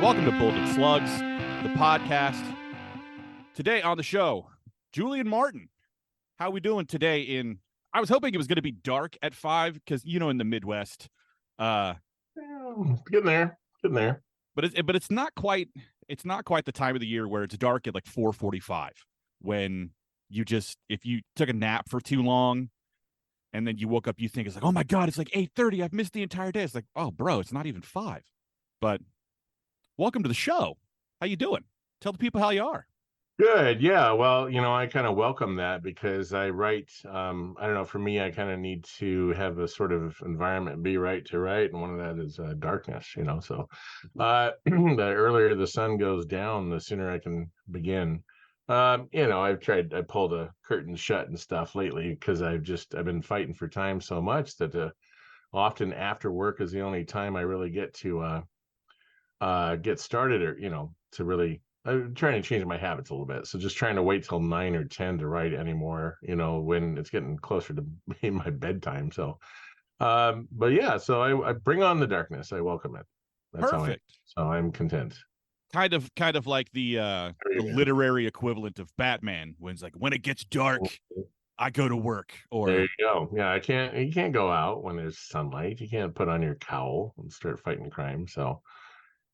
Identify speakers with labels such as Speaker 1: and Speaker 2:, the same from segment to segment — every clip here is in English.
Speaker 1: Welcome to Bolded Slugs, the podcast. Today on the show, Julian Martin. How are we doing today? I was hoping it was going to be dark at 5 because, in the Midwest.
Speaker 2: Getting there.
Speaker 1: But it's not quite the time of the year where it's dark at like 4:45 when if you took a nap for too long and then you woke up, you think it's like, oh my God, it's like 8:30. I've missed the entire day. It's like, oh, bro, it's not even 5. But welcome to the show. How you doing? Tell the people how you are.
Speaker 2: Good. Yeah. Well, I kind of welcome that because I write, I don't know, for me, I kind of need to have a sort of environment be right to write. And one of that is darkness, so the earlier the sun goes down, the sooner I can begin. I pulled the curtains shut and stuff lately because I've been fighting for time so much that often after work is the only time I really get to get started or, to really. I'm trying to change my habits a little bit. So just trying to wait till 9 or 10 to write anymore, when it's getting closer to being my bedtime. So, but yeah, so I bring on the darkness. I welcome it. That's
Speaker 1: Perfect.
Speaker 2: So I'm content.
Speaker 1: Kind of like the literary equivalent of Batman when it's like, when it gets dark, I go to work. Or
Speaker 2: there you go. Yeah, you can't go out when there's sunlight. You can't put on your cowl and start fighting crime. So,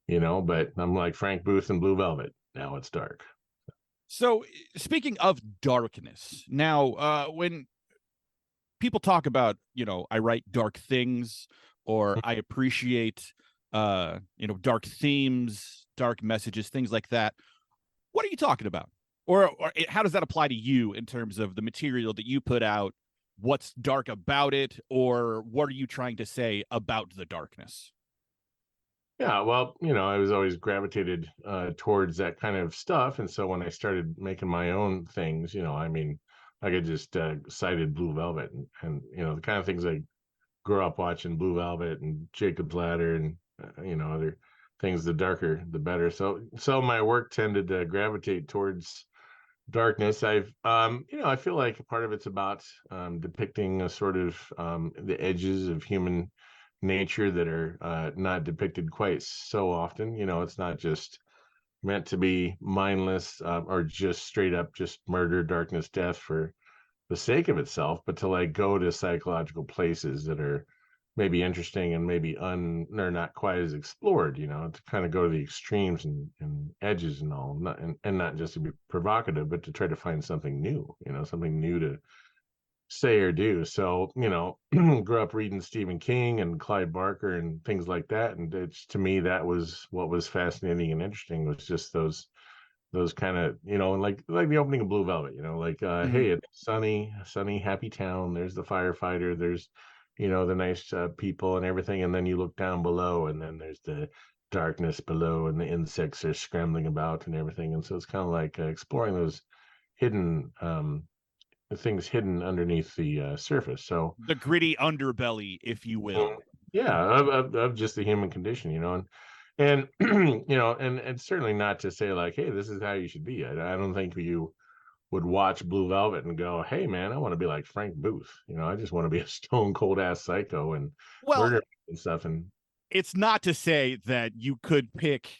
Speaker 2: but I'm like Frank Booth in Blue Velvet. Now it's dark.
Speaker 1: So speaking of darkness, now when people talk about, I write dark things or I appreciate, dark themes, dark messages, things like that. What are you talking about? Or how does that apply to you in terms of the material that you put out? What's dark about it? Or what are you trying to say about the darkness?
Speaker 2: Yeah, well, I was always gravitated towards that kind of stuff. And so when I started making my own things, I could just cited Blue Velvet and, the kind of things I grew up watching, Blue Velvet and Jacob's Ladder and, other things, the darker, the better. So my work tended to gravitate towards darkness. I feel like part of it's about depicting a sort of the edges of human nature that are not depicted quite so often. It's not just meant to be mindless or just straight up just murder, darkness, death for the sake of itself, but to like go to psychological places that are maybe interesting and maybe they're not quite as explored, to kind of go to the extremes and edges and all, and not just to be provocative, but to try to find something new, something new to say or do. So, grew up reading Stephen King and Clive Barker and things like that. And it's, to me, that was what was fascinating and interesting, was just those kind of, like the opening of Blue Velvet, hey, it's sunny, happy town. There's the firefighter. There's, the nice people and everything. And then you look down below and then there's the darkness below and the insects are scrambling about and everything. And so it's kind of like exploring those hidden things hidden underneath the surface. So
Speaker 1: the gritty underbelly, if you will.
Speaker 2: Of just the human condition, and and it's certainly not to say like, hey, this is how you should be. I don't think you would watch Blue Velvet and go, hey man, I want to be like Frank Booth. I just want to be a stone cold ass psycho and murder and stuff. And
Speaker 1: it's not to say that you could pick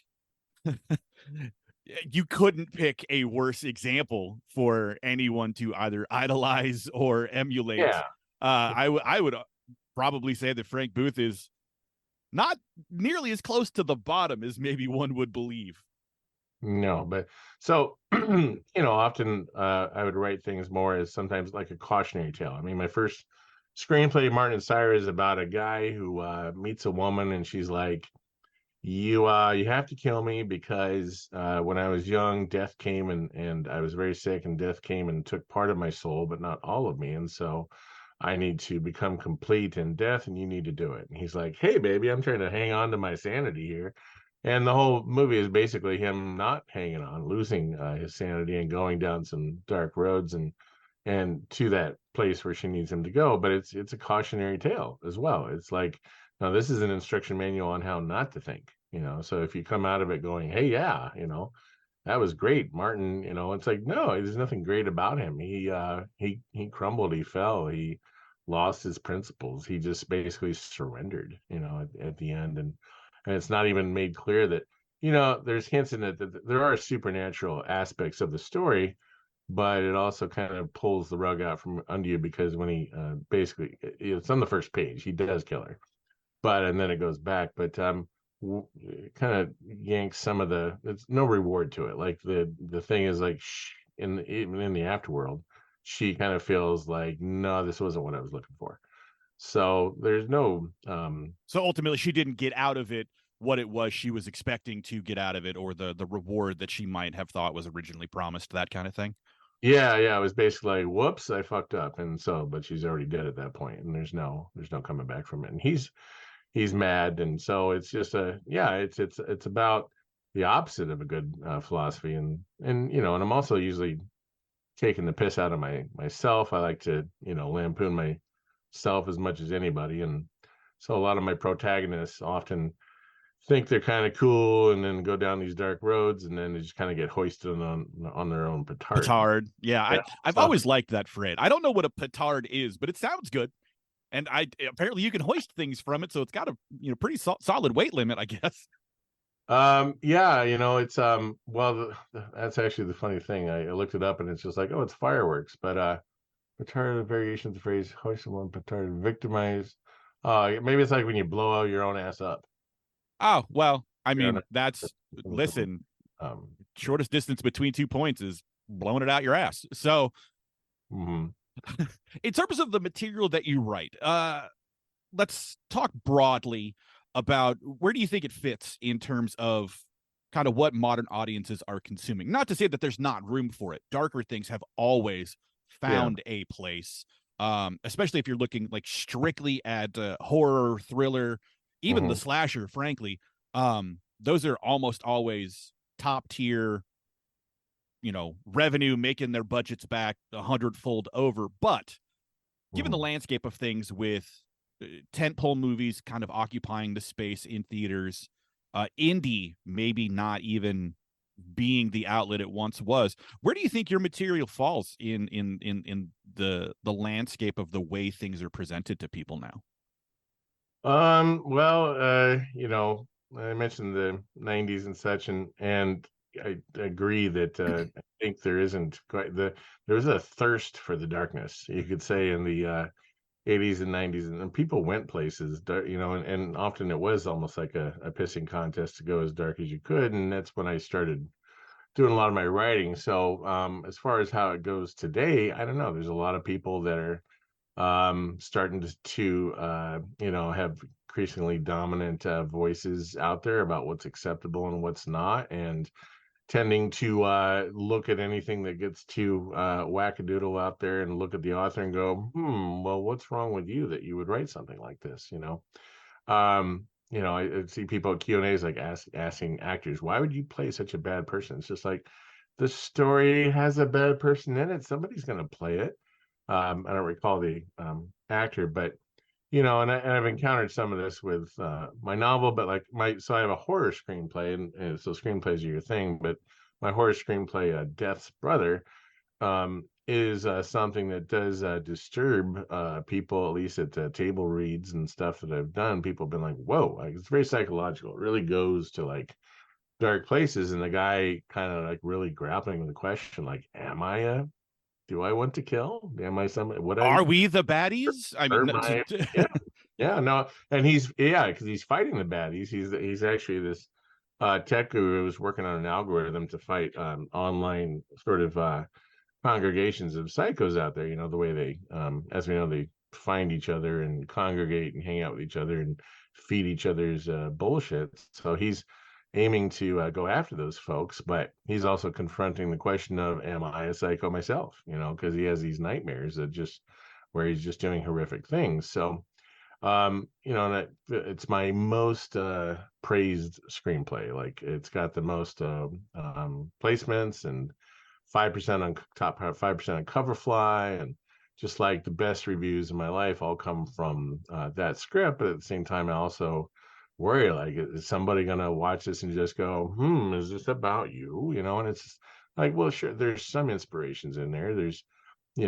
Speaker 1: you couldn't pick a worse example for anyone to either idolize or emulate.
Speaker 2: Yeah.
Speaker 1: I would probably say that Frank Booth is not nearly as close to the bottom as maybe one would believe.
Speaker 2: No, but so, often I would write things more as sometimes like a cautionary tale. I mean, my first screenplay, Martin and Sire, is about a guy who meets a woman and she's like, you have to kill me because when I was young, death came and I was very sick, and death came and took part of my soul, but not all of me. And so I need to become complete in death, and you need to do it. And he's like, hey, baby, I'm trying to hang on to my sanity here. And the whole movie is basically him not hanging on, losing his sanity and going down some dark roads and to that place where she needs him to go. But it's a cautionary tale as well. It's like, no, this is an instruction manual on how not to think, so if you come out of it going, hey, yeah, that was great, Martin, it's like, no, there's nothing great about him. He crumbled, he fell, he lost his principles. He just basically surrendered, at the end. And it's not even made clear that there's hints in it that there are supernatural aspects of the story, but it also kind of pulls the rug out from under you because when he basically, it's on the first page, he does kill her, and then it goes back, but kind of yanks some of there's no reward to it. Like the thing is like even in the afterworld, she kind of feels like, no, this wasn't what I was looking for. So there's no
Speaker 1: So ultimately, she didn't get out of it what it was she was expecting to get out of it, or the reward that she might have thought was originally promised, that kind of thing.
Speaker 2: yeah, it was basically like, whoops, I fucked up. And so, but she's already dead at that point, and there's no coming back from it. And he's mad. And so it's just it's about the opposite of a good philosophy. And I'm also usually taking the piss out of myself. I like to, lampoon myself as much as anybody. And so a lot of my protagonists often think they're kind of cool and then go down these dark roads, and then they just kind of get hoisted on their own petard.
Speaker 1: Petard. Yeah,
Speaker 2: Yeah.
Speaker 1: I've
Speaker 2: So,
Speaker 1: always liked that phrase. I don't know what a petard is, but it sounds good. And apparently you can hoist things from it, so it's got a pretty solid weight limit, I guess.
Speaker 2: yeah, it's well, that's actually the funny thing. I looked it up, and it's just like, oh, it's fireworks, but petard, the variation of the phrase hoist someone petard, victimize. Maybe it's like when you blow out your own ass up.
Speaker 1: Oh, well, I
Speaker 2: Yeah,
Speaker 1: mean, listen,
Speaker 2: um,
Speaker 1: shortest distance between 2 points is blowing it out your ass. So,
Speaker 2: mhm.
Speaker 1: in terms of the material that you write, let's talk broadly about where do you think it fits in terms of kind of what modern audiences are consuming. Not to say that there's not room for it. Darker things have always
Speaker 2: Yeah.
Speaker 1: found a place, especially if you're looking like strictly at horror, thriller, even the
Speaker 2: Mhm.
Speaker 1: slasher, frankly. Those are almost always top tier, revenue, making their budgets back 100-fold over. But given the
Speaker 2: Mhm.
Speaker 1: landscape of things with tentpole movies kind of occupying the space in theaters, indie maybe not even being the outlet it once was, where do you think your material falls in the landscape of the way things are presented to people now?
Speaker 2: Well, I mentioned the 90s and such, and I agree that I think there isn't quite there was a thirst for the darkness, you could say, in the 80s and 90s, and people went places, and often it was almost like a pissing contest to go as dark as you could, and that's when I started doing a lot of my writing. So, as far as how it goes today, I don't know. There's a lot of people that are starting to have increasingly dominant voices out there about what's acceptable and what's not, and tending to look at anything that gets too wackadoodle out there and look at the author and go, well, what's wrong with you that you would write something like this? I see people at Q&As like asking actors, why would you play such a bad person? It's just like, the story has a bad person in it, somebody's going to play it. I don't recall the actor, but and I've encountered some of this with my novel, but like so I have a horror screenplay, and so screenplays are your thing, but my horror screenplay, Death's Brother, is something that does disturb people, at least at table reads and stuff that I've done. People have been like, whoa, like, it's very psychological. It really goes to like dark places, and the guy kind of like really grappling with the question, like, do I want to kill? Am I somebody? Would I
Speaker 1: Are we the baddies? I mean,
Speaker 2: hurt my? Yeah, yeah, no, and because he's fighting the baddies. He's actually this tech guru who's working on an algorithm to fight online sort of congregations of psychos out there. The way they, as we know, they find each other and congregate and hang out with each other and feed each other's bullshit. So he's aiming to go after those folks, but he's also confronting the question of, am I a psycho myself? Because he has these nightmares that just where he's just doing horrific things. So and it's my most praised screenplay. Like, it's got the most placements, and 5% on top 5% on Coverfly, and just like the best reviews in my life all come from that script. But at the same time, I also worry, like, is somebody gonna watch this and just go, is this about you? And it's like, well, sure, there's some inspirations in there. There's I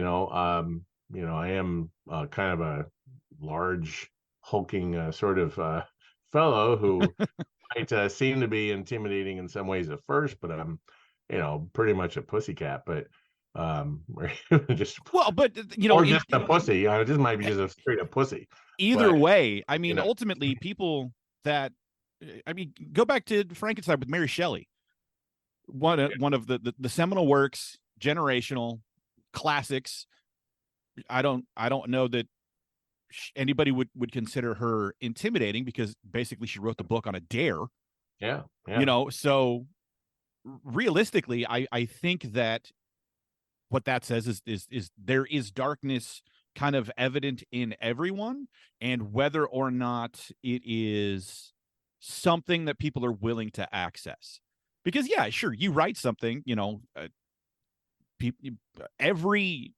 Speaker 2: am kind of a large hulking sort of fellow who might seem to be intimidating in some ways at first, but I'm, pretty much a pussycat. But just
Speaker 1: Well, but
Speaker 2: or just a pussy. It just might be just a straight up pussy.
Speaker 1: either
Speaker 2: But
Speaker 1: way, I mean,
Speaker 2: you know,
Speaker 1: ultimately, people that, I mean, go back to Frankenstein with Mary Shelley, one of the seminal works, generational classics. I don't know that anybody would consider her intimidating, because basically she wrote the book on a dare.
Speaker 2: yeah.
Speaker 1: So realistically, I think that what that says is there is darkness kind of evident in everyone, and whether or not it is something that people are willing to access. Because yeah, sure, you write something, every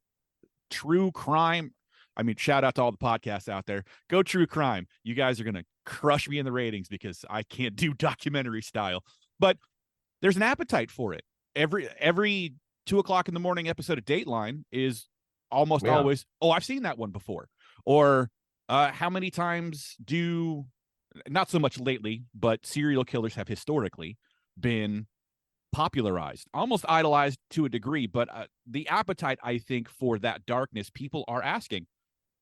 Speaker 1: true crime, I mean, shout out to all the podcasts out there. Go true crime. You guys are going to crush me in the ratings because I can't do documentary style. But there's an appetite for it. Every 2:00 in the morning episode of Dateline is almost always, oh, I've seen that one before. Or how many times do, not so much lately, but serial killers have historically been popularized, almost idolized to a degree. But the appetite, I think, for that darkness, people are asking,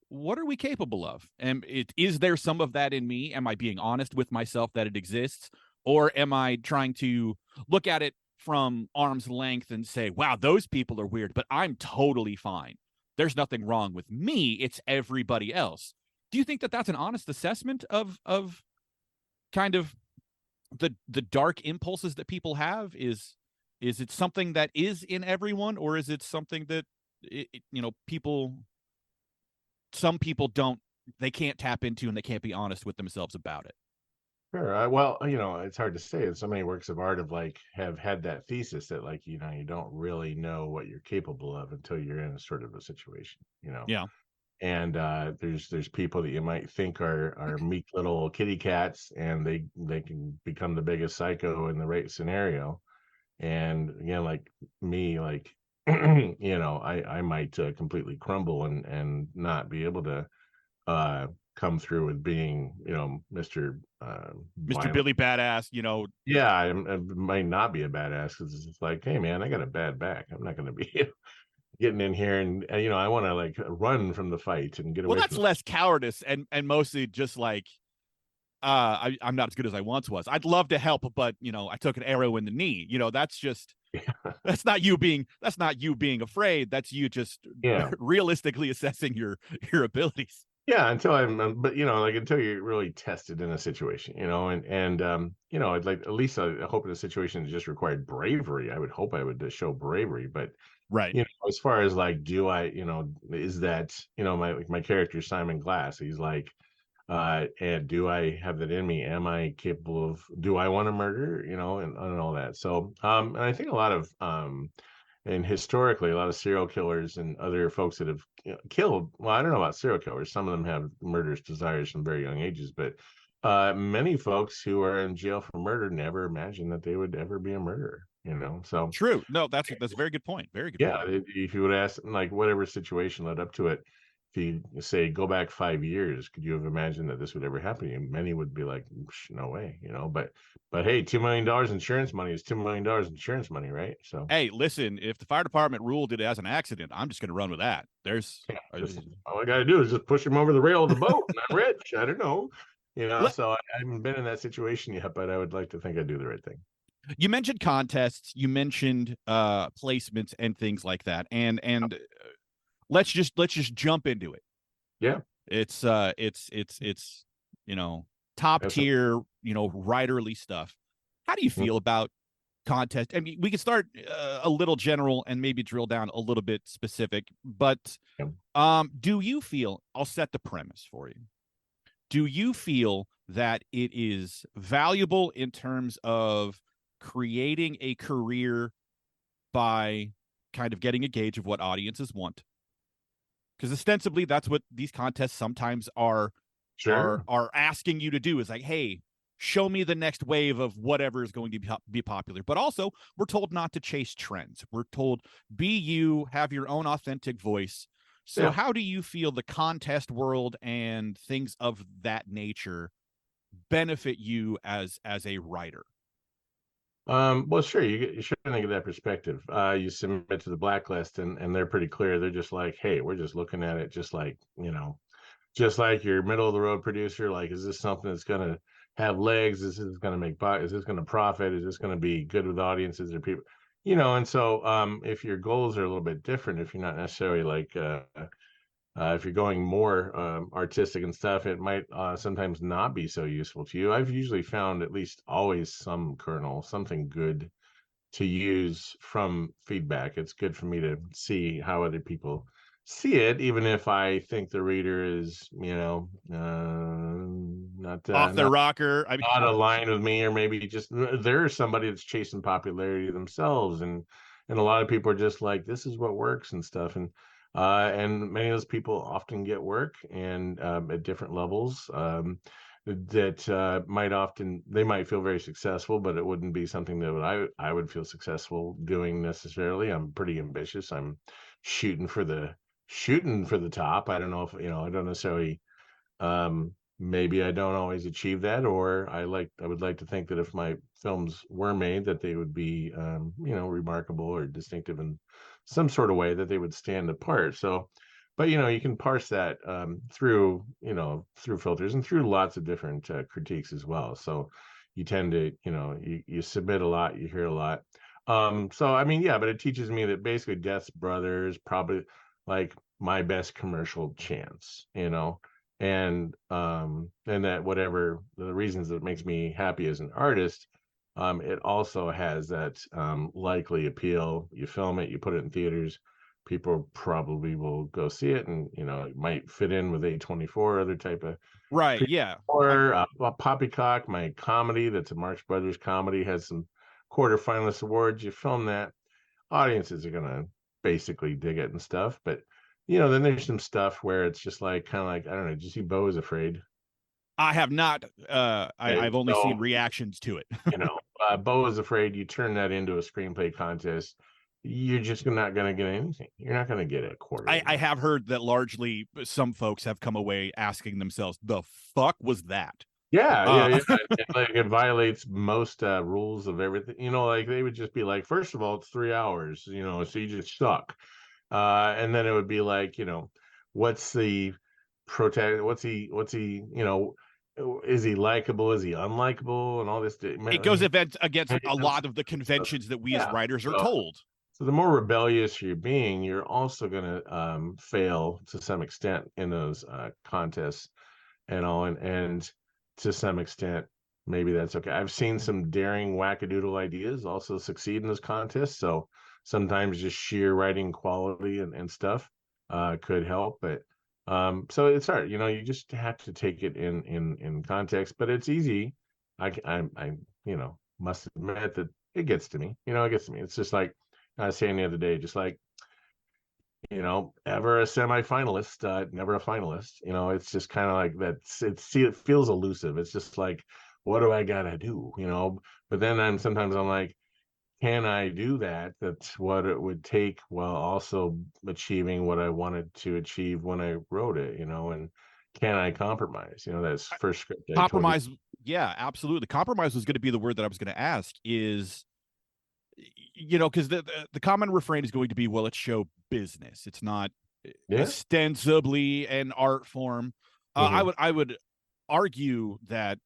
Speaker 1: what are we capable of? And is there some of that in me? Am I being honest with myself that it exists? Or am I trying to look at it from arm's length and say, wow, those people are weird, but I'm totally fine. There's nothing wrong with me. It's everybody else. Do you think that that's an honest assessment of kind of the dark impulses that people have? Is it something that is in everyone, or is it something that some people they can't tap into, and they can't be honest with themselves about it?
Speaker 2: Sure. Well, it's hard to say. So many works of art have had that thesis that you don't really know what you're capable of until you're in a sort of a situation.
Speaker 1: Yeah.
Speaker 2: And there's people that you might think are meek little kitty cats, and they can become the biggest psycho in the right scenario. And again, like me, I might completely crumble and not be able to come through with being, Mr.
Speaker 1: Mr.
Speaker 2: Violent.
Speaker 1: Billy Badass,
Speaker 2: Yeah, I might not be a badass because it's like, hey man, I got a bad back. I'm not going to be getting in here and I want to run from the fight and get
Speaker 1: well,
Speaker 2: away
Speaker 1: that's
Speaker 2: from
Speaker 1: less cowardice and mostly just like, I'm not as good as I once was. I'd love to help, but I took an arrow in the knee. That's just that's not you being afraid. That's you just
Speaker 2: yeah.
Speaker 1: realistically assessing your abilities.
Speaker 2: Yeah, until I'm, but until you're really tested in a situation, I'd like at least I hope in a situation that just required bravery. I would hope I would just show bravery, but
Speaker 1: Right.
Speaker 2: as far as do I, is that my character Simon Glass? He's like, and do I have that in me? Am I capable of? Do I want to murder? And all that. So, and I think a lot of and historically, a lot of serial killers and other folks that have killed. Well, I don't know about serial killers. Some of them have murderous desires from very young ages, but many folks who are in jail for murder never imagined that they would ever be a murderer. So
Speaker 1: True. No, that's a very good point. Very good
Speaker 2: yeah,
Speaker 1: point.
Speaker 2: if you would ask, whatever situation led up to it, if you say go back 5 years, could you have imagined that this would ever happen to you? Many would be like, no way, But hey, $2 million insurance money is $2 million insurance money, right? So
Speaker 1: Hey, listen, if the fire department ruled it as an accident, I'm just going to run with that. There's
Speaker 2: all I got to do is just push him over the rail of the boat, and I'm rich. I don't know,
Speaker 1: let,
Speaker 2: So I haven't been in that situation yet, but I would like to think I'd do the right thing.
Speaker 1: you mentioned contests, you mentioned placements and things like that, and let's just jump into it.
Speaker 2: Yeah,
Speaker 1: It's top
Speaker 2: that's
Speaker 1: tier, writerly stuff. How do you feel about contest? I mean, we can start a little general and maybe drill down a little bit specific, but do you feel, I'll set the premise for you, do you feel that it is valuable in terms of creating a career by kind of getting a gauge of what audiences want? Because ostensibly that's what these contests sometimes are
Speaker 2: sure.
Speaker 1: are asking you to do, is like, hey, show me the next wave of whatever is going to be popular. But also, we're told not to chase trends. We're told, be you, have your own authentic voice. So how do you feel the contest world and things of that nature benefit you as a writer?
Speaker 2: Well, sure, you should think of that perspective. You submit to the blacklist, and they're pretty clear. They're just like, hey, we're just looking at it, just like just like your middle of the road producer. Like, is this something that's gonna have legs? Is this gonna make buy? Is this gonna profit? Is this gonna be good with audiences or people? And so if your goals are a little bit different, if you're not necessarily like if you're going more artistic and stuff, it might sometimes not be so useful to you. I've usually found at least always some kernel, something good to use from feedback. It's good for me to see how other people see it, even if I think the reader is,
Speaker 1: Off their rocker. I mean,
Speaker 2: not aligned with me, or maybe just they're somebody that's chasing popularity themselves, and a lot of people are just like, this is what works and stuff, and many of those people often get work and at different levels, that they might feel very successful, but it wouldn't be something that I would feel successful doing necessarily. I'm pretty ambitious. I'm shooting for the top. I don't know if I don't necessarily, maybe I don't always achieve that, or I would like to think that if my films were made, that they would be, remarkable or distinctive in some sort of way, that they would stand apart. So, but you can parse that through through filters and through lots of different critiques as well. So you tend to you submit a lot, you hear a lot. So I mean, yeah, but it teaches me that basically Death's Brothers probably like my best commercial chance, and that whatever the reasons that it makes me happy as an artist, it also has that likely appeal. You film it, you put it in theaters, people probably will go see it, and it might fit in with A24, other type of
Speaker 1: right. Yeah.
Speaker 2: or Poppycock, my comedy that's a Marx Brothers comedy, has some quarterfinalist awards. You film that, audiences are gonna basically dig it and stuff. But then there's some stuff where it's just like kind of like, I don't know. Did you see Beau is Afraid?
Speaker 1: I have not.
Speaker 2: Okay,
Speaker 1: I've only
Speaker 2: so
Speaker 1: seen reactions to it.
Speaker 2: Beau is Afraid. You turn that into a screenplay contest, you're just not gonna get anything. You're not gonna get a quarter.
Speaker 1: I have heard that largely some folks have come away asking themselves, "The fuck was that?"
Speaker 2: Yeah. It violates most rules of everything. Like they would just be like, first of all, it's 3 hours. So you just suck. And then it would be like, what's the protect? What's he? Is he likable? Is he unlikable? And all this.
Speaker 1: It goes against a lot of the conventions that we as
Speaker 2: Yeah.
Speaker 1: writers are told.
Speaker 2: So the more rebellious you're being, you're also going to fail to some extent in those contests and all, and to some extent, maybe that's okay. I've seen some daring wackadoodle ideas also succeed in those contests. So sometimes just sheer writing quality and stuff could help. But so it's hard, you just have to take it in context. But it's easy. I must admit that it gets to me. It gets to me. It's just like I was saying the other day, just like ever a semifinalist, never a finalist. It's just kind of like that. It feels elusive. It's just like, what do I gotta do? But then sometimes I'm like, can I do that? That's what it would take, while also achieving what I wanted to achieve when I wrote it. And can I compromise? That's first script I told you.
Speaker 1: Compromise. Yeah, absolutely. Compromise was going to be the word that I was going to ask. Is because the common refrain is going to be, well, it's show business. It's not ostensibly an art form. I would argue that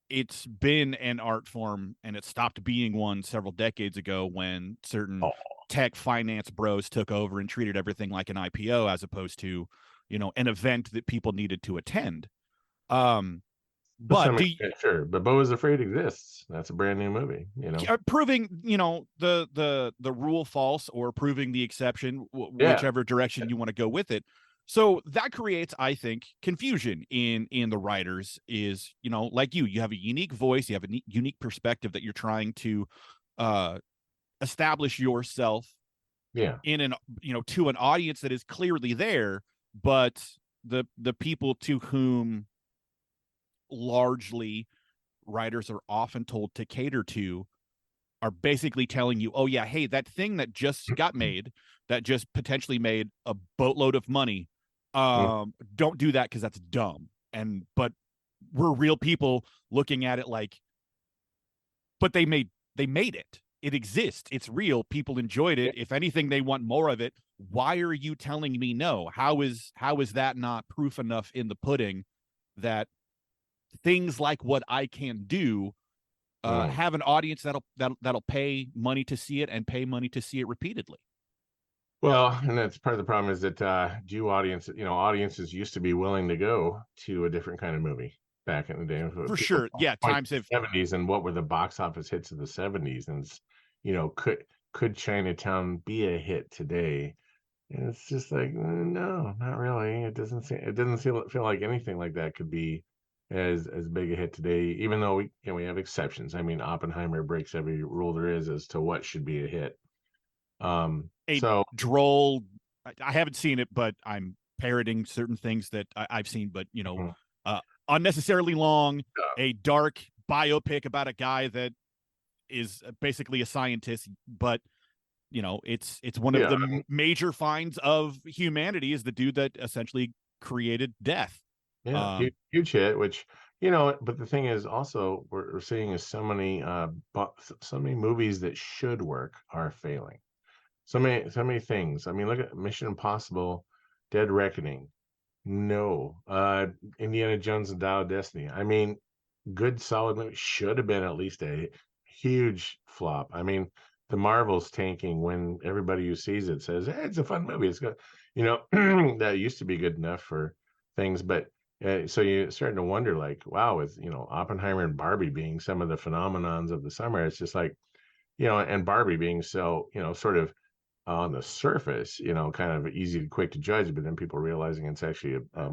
Speaker 1: it's been an art form, and it stopped being one several decades ago when certain tech finance bros took over and treated everything like an IPO as opposed to, an event that people needed to attend. But
Speaker 2: sure, but Beau is Afraid exists. That's a brand new movie,
Speaker 1: proving the rule false, or proving the exception, whichever direction you want to go with it. So that creates, I think, confusion in the writers. Is like you have a unique voice, you have a unique perspective that you're trying to establish yourself in an to an audience that is clearly there, but the people to whom largely writers are often told to cater to are basically telling you, oh yeah, hey, that thing that just got made, that just potentially made a boatload of money, don't do that because that's dumb. But were real people looking at it like, but they made it. It exists. It's real. People enjoyed it. If anything, they want more of it. Why are you telling me no? How is that not proof enough in the pudding that things like what I can do have an audience that'll pay money to see it and pay money to see it repeatedly?
Speaker 2: Well, and that's part of the problem is that audiences used to be willing to go to a different kind of movie back in the day.
Speaker 1: For
Speaker 2: People
Speaker 1: sure. Yeah,
Speaker 2: point
Speaker 1: times
Speaker 2: to
Speaker 1: have.
Speaker 2: the 70s and what were the box office hits of the 70s, and could Chinatown be a hit today? And it's just like, no, not really. It doesn't feel like anything like that could be as big a hit today, even though we have exceptions. I mean, Oppenheimer breaks every rule there is as to what should be a hit.
Speaker 1: A
Speaker 2: So
Speaker 1: droll. I haven't seen it, but I'm parroting certain things that I've seen. But
Speaker 2: mhm.
Speaker 1: unnecessarily long,
Speaker 2: Yeah.
Speaker 1: a dark biopic about a guy that is basically a scientist, but it's one of
Speaker 2: Yeah,
Speaker 1: the major finds of humanity is the dude that essentially created death.
Speaker 2: yeah,
Speaker 1: Um,
Speaker 2: huge hit, which, but the thing is also we're seeing is so many movies that should work are failing. So many things. I mean, look at Mission Impossible, Dead Reckoning. No, Indiana Jones and Dial of Destiny. I mean, good solid movie. Should have been at least a huge flop. I mean, the Marvel's tanking when everybody who sees it says, "Hey, it's a fun movie. It's good." That used to be good enough for things, but so you're starting to wonder, like, wow, with Oppenheimer and Barbie being some of the phenomenons of the summer, it's just like, and Barbie being so, sort of on the surface, kind of easy to quick to judge, but then people realizing it's actually a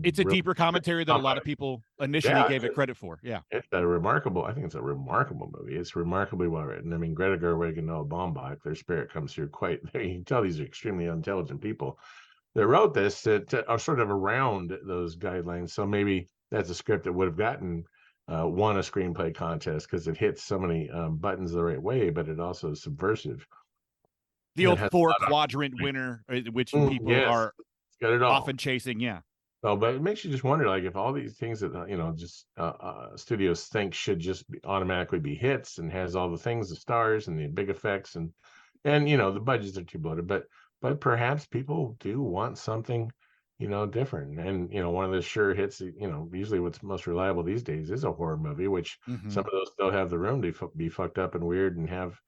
Speaker 1: it's a
Speaker 2: real
Speaker 1: deeper commentary that a lot of
Speaker 2: complex.
Speaker 1: people initially
Speaker 2: Yeah,
Speaker 1: gave it credit for. Yeah.
Speaker 2: I think it's a remarkable movie. It's remarkably well written. I mean, Greta Gerwig and Noah Baumbach, their spirit comes through quite. You can tell these are extremely intelligent people that wrote this that are sort of around those guidelines. So maybe that's a script that would have gotten won a screenplay contest because it hits so many buttons the right way, but it also is subversive.
Speaker 1: The
Speaker 2: And it
Speaker 1: old
Speaker 2: has
Speaker 1: four
Speaker 2: a lot
Speaker 1: quadrant winner, which
Speaker 2: of
Speaker 1: people
Speaker 2: yes,
Speaker 1: are
Speaker 2: it's got it all.
Speaker 1: often chasing. Yeah.
Speaker 2: Oh, but it makes you just wonder, like, if all these things that just studios think should just automatically be hits and has all the things, the stars and the big effects, and the budgets are too bloated, but perhaps people do want something, different. And one of the sure hits, usually what's most reliable these days is a horror movie, which
Speaker 1: Mm-hmm.
Speaker 2: some of those still have the room to be fucked up and weird and have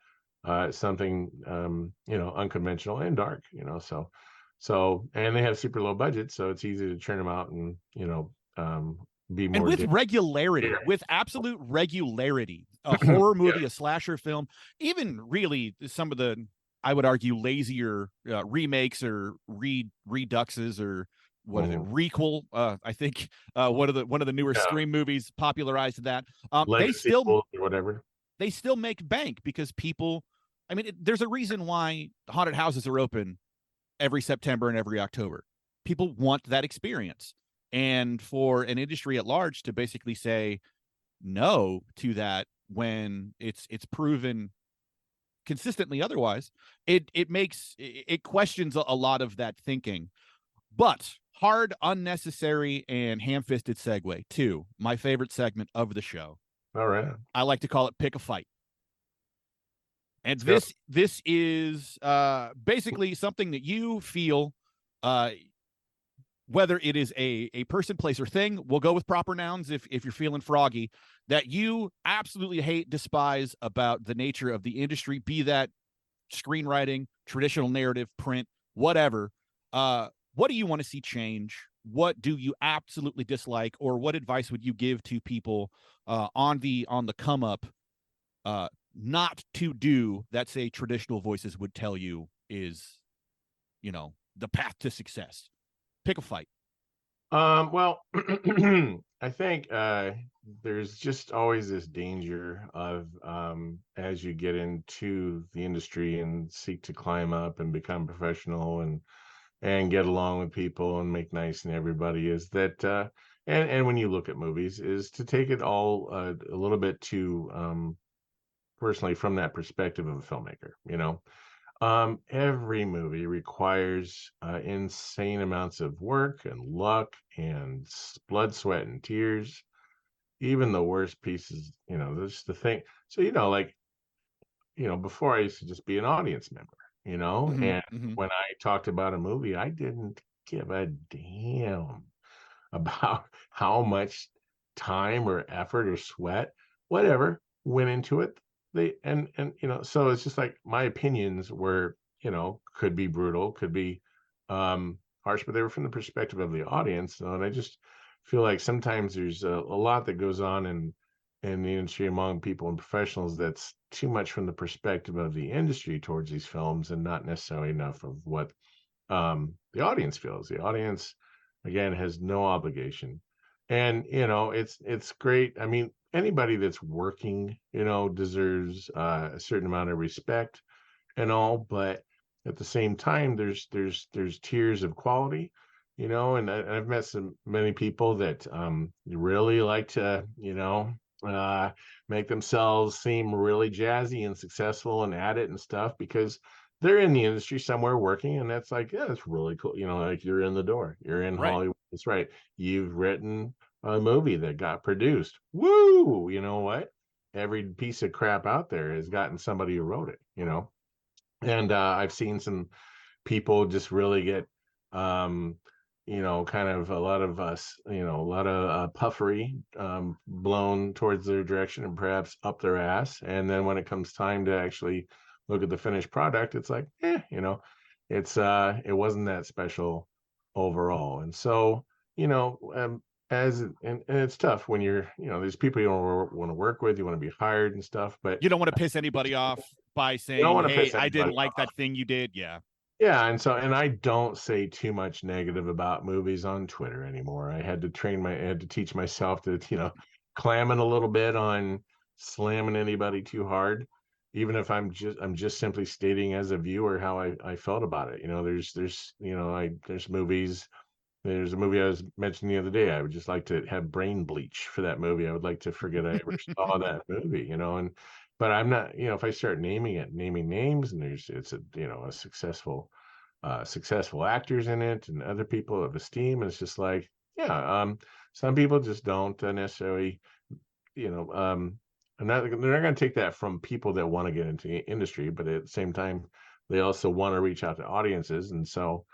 Speaker 2: something unconventional and dark, and they have super low budgets, so it's easy to churn them out and be
Speaker 1: And
Speaker 2: more
Speaker 1: with regularity, with absolute regularity, a horror
Speaker 2: yeah.
Speaker 1: movie, a slasher film, even really some of the, I would argue, lazier remakes or reduxes or what is it,
Speaker 2: Mhm.
Speaker 1: requel? I think one of the newer
Speaker 2: Yeah,
Speaker 1: Scream movies popularized that.
Speaker 2: Lego sequels or whatever.
Speaker 1: They still make bank because people. I mean, there's a reason why haunted houses are open every September and every October. People want that experience. And for an industry at large to basically say no to that when it's proven consistently otherwise, it questions a lot of that thinking. But hard, unnecessary, and ham-fisted segue to my favorite segment of the show.
Speaker 2: All right,
Speaker 1: I like to call it pick a fight. And
Speaker 2: let's go.
Speaker 1: this is basically something that you feel, uh, whether it is a person, place, or thing. We'll go with proper nouns if you're feeling froggy, that you absolutely hate, despise about the nature of the industry, be that screenwriting, traditional narrative, print, whatever. What do you want to see change? What do you absolutely dislike, or what advice would you give to people on the come up, not to do that, say, traditional voices would tell you is, the path to success? Pick a fight.
Speaker 2: Well, I think there's just always this danger of as you get into the industry and seek to climb up and become professional and get along with people and make nice and everybody, is that and when you look at movies, is to take it all a little bit too personally from that perspective of a filmmaker. Every movie requires insane amounts of work and luck and blood, sweat, and tears. even the worst pieces, there's the thing. So, like, before I used to just be an audience member,
Speaker 1: Hmm.
Speaker 2: and
Speaker 1: Hmm.
Speaker 2: when I talked about a movie, I didn't give a damn about how much time or effort or sweat, whatever, went into it. So it's just like my opinions were, could be brutal, could be harsh, but they were from the perspective of the audience. And I just feel like sometimes there's a lot that goes on in the industry among people and professionals that's too much from the perspective of the industry towards these films and not necessarily enough of what the audience feels. The audience, again, has no obligation, and it's great. I mean, anybody that's working, deserves a certain amount of respect and all, but at the same time, there's tiers of quality, and I've met many people that really like to, uh, make themselves seem really jazzy and successful and at it and stuff because they're in the industry somewhere working, and that's like, yeah, that's really cool. Like you're in the door, you're in
Speaker 1: Right.
Speaker 2: Hollywood. That's right. You've written a movie that got produced. Woo! You know what? Every piece of crap out there has gotten somebody who wrote it. And I've seen some people just really get, um, kind of a lot of us, a lot of puffery blown towards their direction and perhaps up their ass. And then when it comes time to actually look at the finished product, it's like, it wasn't that special overall. And so, you know, um, and it's tough when you're, there's people you don't want to work with, you want to be hired and stuff, but
Speaker 1: You don't want to piss anybody off by
Speaker 2: you don't
Speaker 1: saying,
Speaker 2: want to
Speaker 1: "Hey,
Speaker 2: piss
Speaker 1: I didn't
Speaker 2: anybody
Speaker 1: like
Speaker 2: off.
Speaker 1: that thing you did." Yeah.
Speaker 2: Yeah, and I don't say too much negative about movies on Twitter anymore. I had to teach myself to, clamming a little bit on slamming anybody too hard, even if I'm just simply stating as a viewer how I felt about it. There's a movie I was mentioning the other day. I would just like to have brain bleach for that movie. I would like to forget I ever saw that movie, but I'm not, if I start naming names, and it's a successful actors in it and other people of esteem, and it's just like, yeah, some people just don't necessarily, they're not going to take that from people that want to get into the industry, but at the same time, they also want to reach out to audiences, and so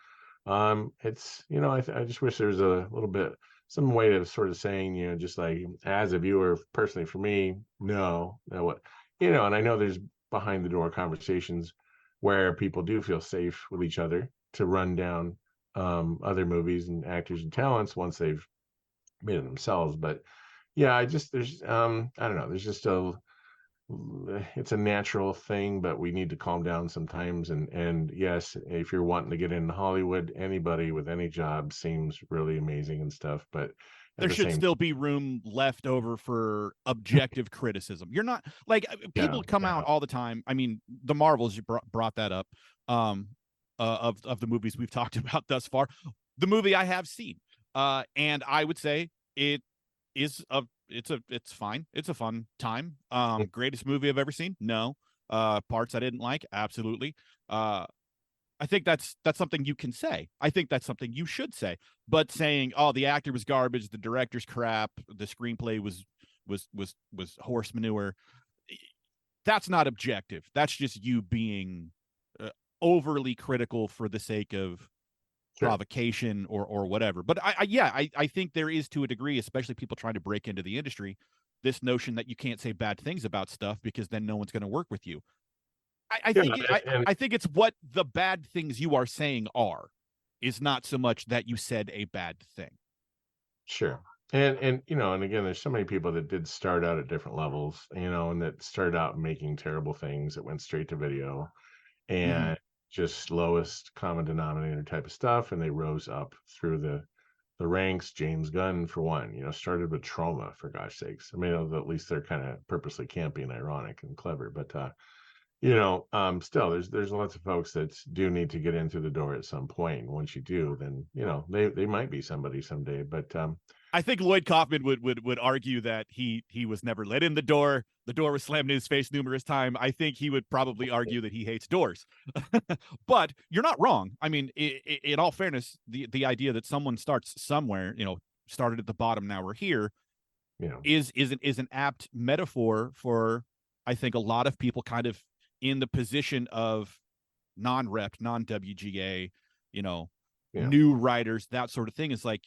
Speaker 2: it's, I just wish there was a little bit, some way of sort of saying, just like as a viewer, personally for me, no, what, and I know there's behind the door conversations where people do feel safe with each other to run down other movies and actors and talents once they've made it themselves. But yeah, I don't know, there's just it's a natural thing, but we need to calm down sometimes. And yes, if you're wanting to get into Hollywood, anybody with any job seems really amazing and stuff. But at
Speaker 1: There
Speaker 2: the
Speaker 1: should
Speaker 2: same,
Speaker 1: still be room left over for objective criticism. You're not like
Speaker 2: yeah,
Speaker 1: people come
Speaker 2: yeah,
Speaker 1: out all the time. I mean, the Marvels, you brought that up, um, of the movies we've talked about thus far. The movie I have seen, and I would say it is it's fine. It's a fun time. Greatest movie I've ever seen? No. Parts I didn't like? Absolutely. Uh, I think that's something you can say. I think that's something you should say. But saying, "Oh, the actor was garbage, the director's crap, the screenplay was horse manure," that's not objective. That's just you being overly critical for the sake of
Speaker 2: sure.
Speaker 1: provocation or whatever. But I think there is, to a degree, especially people trying to break into the industry, this notion that you can't say bad things about stuff because then no one's going to work with you.
Speaker 2: Yeah,
Speaker 1: I think it's what the bad things you are saying are, is not so much that you said a bad thing.
Speaker 2: sure. And again, there's so many people that did start out at different levels, and that started out making terrible things that went straight to video
Speaker 1: Mm-hmm.
Speaker 2: and just lowest common denominator type of stuff, and they rose up through the ranks. James Gunn, for one, started with Trauma, for gosh sakes. I mean, at least they're kind of purposely campy and ironic and clever, but still, there's lots of folks that do need to get into the door at some point. And once you do, then they might be somebody someday. But
Speaker 1: I think Lloyd Kaufman would argue that he was never let in the door. The door was slammed in his face numerous times. I think he would probably argue that he hates doors. But you're not wrong. I mean, in all fairness, the idea that someone starts somewhere, started at the bottom, now we're here, is an apt metaphor for, I think, a lot of people kind of in the position of non-rep, non-WGA, new writers, that sort of thing. Is like,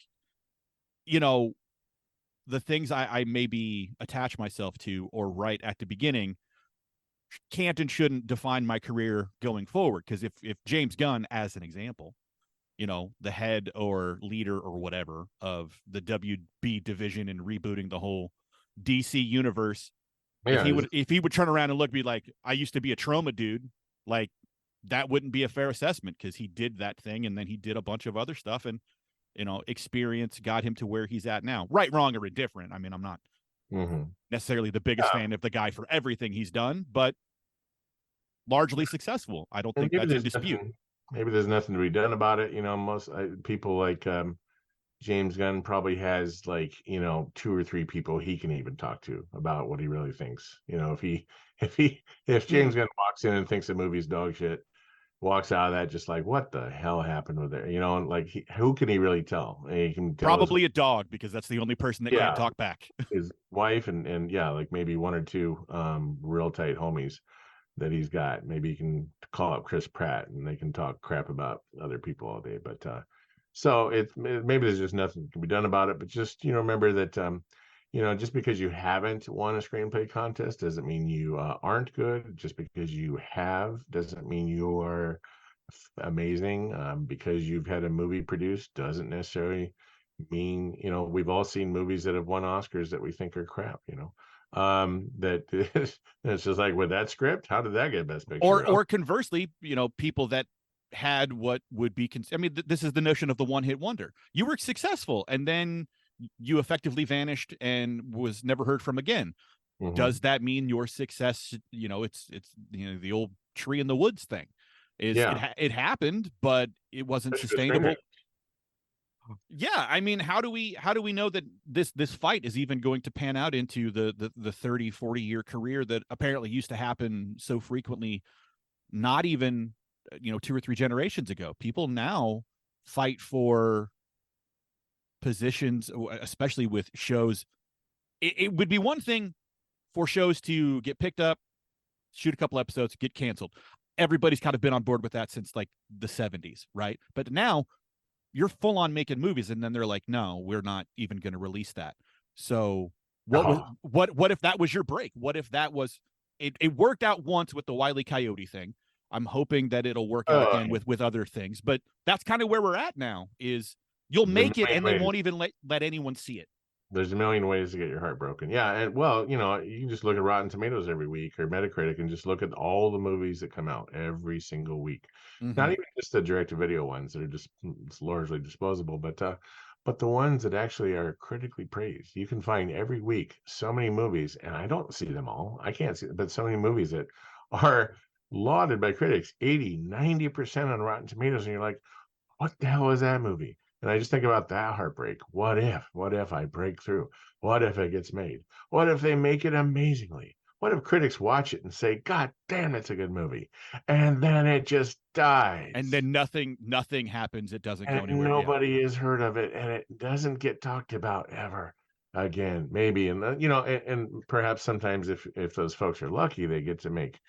Speaker 1: the things I maybe attach myself to or write at the beginning can't and shouldn't define my career going forward. Because if James Gunn, as an example, the head or leader or whatever of the WB division and rebooting the whole DC universe, if he would turn around and be like, I used to be a trauma dude, like, that wouldn't be a fair assessment, because he did that thing and then he did a bunch of other stuff, and experience got him to where he's at now. Right, wrong, or indifferent. I mean, I'm not necessarily the biggest fan of the guy for everything he's done, but largely successful. I don't think that's in dispute.
Speaker 2: Maybe there's nothing to be done about it. Most people like James Gunn probably has like, 2 or 3 people he can even talk to about what he really thinks. If James Gunn walks in and thinks the movie's dog shit, walks out of that just like, what the hell happened with it? And like, who can he really tell? He can tell
Speaker 1: probably a dog, because that's the only person that can't talk back.
Speaker 2: His wife and like maybe 1 or 2 real tight homies that he's got. Maybe he can call up Chris Pratt and they can talk crap about other people all day. But so maybe there's just nothing can be done about it. But just remember that just because you haven't won a screenplay contest doesn't mean you aren't good. Just because you have doesn't mean you are amazing. Because you've had a movie produced doesn't necessarily mean, we've all seen movies that have won Oscars that we think are crap, that it's just like, with that script, how did that get Best Picture?
Speaker 1: Or conversely, people that had what would be, this is the notion of the one-hit wonder. You were successful and then you effectively vanished and was never heard from again. Does that mean your success, it's the old tree in the woods thing, is it happened, but it wasn't sustainable. Yeah, I mean, how do we know that this fight is even going to pan out into the 30, 40 year career that apparently used to happen so frequently, not even 2 or 3 generations ago? People now fight for positions, especially with shows. It would be one thing for shows to get picked up, shoot a couple episodes, get canceled. Everybody's kind of been on board with that since like the 70s, right? But now you're full on making movies, and then they're like, no, we're not even going to release that. So what if that was your break? What if that was it worked out once with the Wile E. Coyote thing? I'm hoping that it'll work out again with other things, but that's kind of where we're at now. Is you'll make it and they won't even let anyone see it.
Speaker 2: There's a million ways to get your heart broken. Yeah, and well, you can just look at Rotten Tomatoes every week or Metacritic and just look at all the movies that come out every single week. Not even just the direct-to-video ones that are just largely disposable, but the ones that actually are critically praised. You can find every week so many movies, and I don't see them all. I can't see, but so many movies that are lauded by critics, 80, 90% on Rotten Tomatoes, and you're like, what the hell is that movie? And I just think about that heartbreak. What if I break through? What if it gets made? What if they make it amazingly? What if critics watch it and say, God damn, it's a good movie. And then it just dies.
Speaker 1: And then nothing happens. It doesn't go anywhere.
Speaker 2: Nobody has heard of it, and it doesn't get talked about ever again. Maybe. And and perhaps sometimes if those folks are lucky, they get to make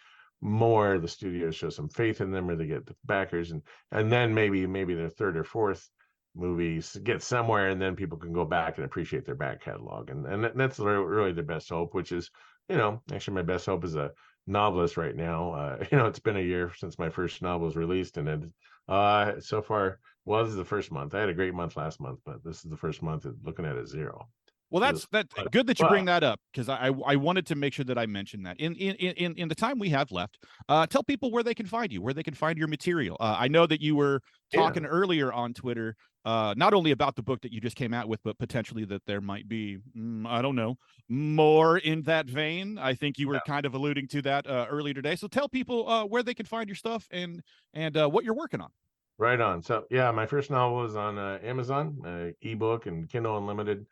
Speaker 2: more. The studios show some faith in them, or they get the backers, and then maybe their 3rd or 4th movies get somewhere, and then people can go back and appreciate their back catalog, and that's really the best hope. Which is, actually my best hope is a novelist right now. It's been a year since my first novel was released, and it so far, well, this is the first month. I had a great month last month, but this is the first month looking at a 0.
Speaker 1: Well, that's good that you bring that up, because I wanted to make sure that I mentioned that in the time we have left. Tell people where they can find you, where they can find your material. I know that you were talking earlier on Twitter, not only about the book that you just came out with, but potentially that there might be, I don't know, more in that vein. I think you were kind of alluding to that earlier today. So tell people where they can find your stuff and what you're working on.
Speaker 2: Right on. So yeah, my first novel is on Amazon, ebook and Kindle Unlimited,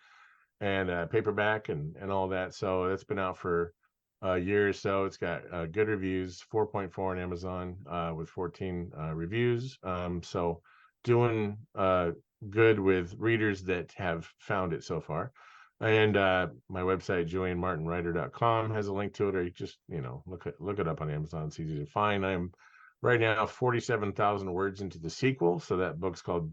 Speaker 2: and paperback and all that. So it's been out for a year or so. It's got good reviews, 4.4 on Amazon with 14 reviews. So doing good with readers that have found it so far. And my website, julianmartinwriter.com, has a link to it, or you just, look it up on Amazon. It's easy to find. I'm right now 47,000 words into the sequel. So that book's called,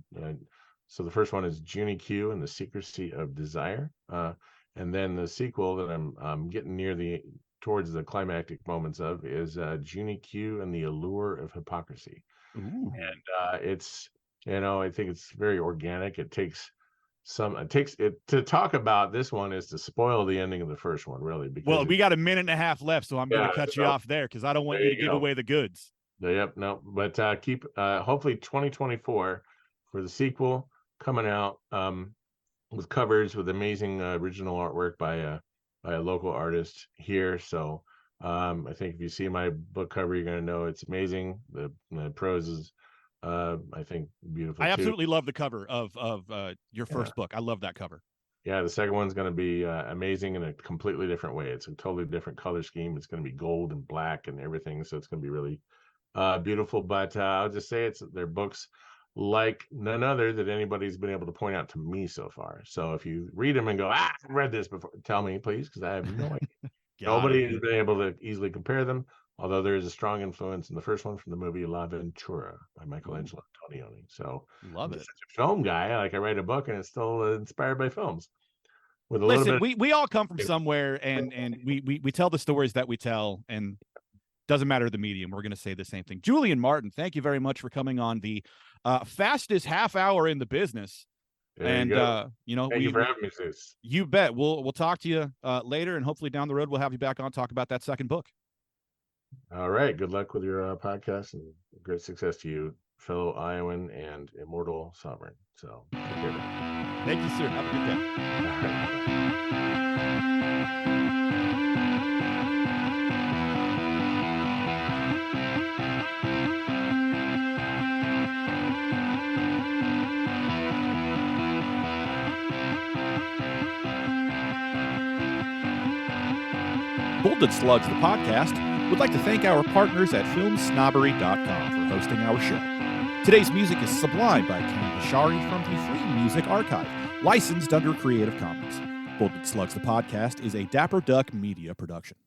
Speaker 2: so the first one is Juni-Q and the Secrecy of Desire. And then the sequel that I'm getting towards the climactic moments of is Juni-Q and the Allure of Hypocrisy.
Speaker 1: Ooh.
Speaker 2: And it's, I think it's very organic. It takes to talk about this one is to spoil the ending of the first one, really. Because
Speaker 1: well, we got a minute and a half left, so I'm going to cut you off there because I don't want you to give away the goods.
Speaker 2: Yep, no, but keep hopefully 2024 for the sequel coming out with covers with amazing original artwork by a local artist here. So I think if you see my book cover, you're going to know it's amazing. The prose is I think beautiful.
Speaker 1: I absolutely love the cover of your first book. I love that cover.
Speaker 2: Yeah, the second one's going to be amazing in a completely different way. It's a totally different color scheme. It's going to be gold and black and everything, so it's going to be really beautiful. But I'll just say they're books like none other that anybody's been able to point out to me so far. So if you read them and go, I've read this before, tell me, please, because I have no idea. Nobody has been able to easily compare them. Although there is a strong influence in the first one from the movie La Ventura by Michelangelo Antonioni. So
Speaker 1: love it.
Speaker 2: Such a film guy. Like I write a book and it's still inspired by films.
Speaker 1: With a little bit we all come from somewhere, and we tell the stories that we tell, and doesn't matter the medium. We're going to say the same thing. Julian Martin, thank you very much for coming on the fastest half hour in the business.
Speaker 2: Thank you for having me, Zeus.
Speaker 1: You bet. We'll talk to you later, and hopefully down the road we'll have you back on talk about that second book.
Speaker 2: All right. Good luck with your podcast, and great success to you, fellow Iowan and immortal sovereign. So take care.
Speaker 1: Thank you, sir. Have a good day. Bolded Slugs, the podcast, would like to thank our partners at filmsnobbery.com for hosting our show. Today's music is Sublime by Ken Bashari from the Free Music Archive, licensed under Creative Commons. Bolded Slugs, the podcast, is a Dapper Duck media production.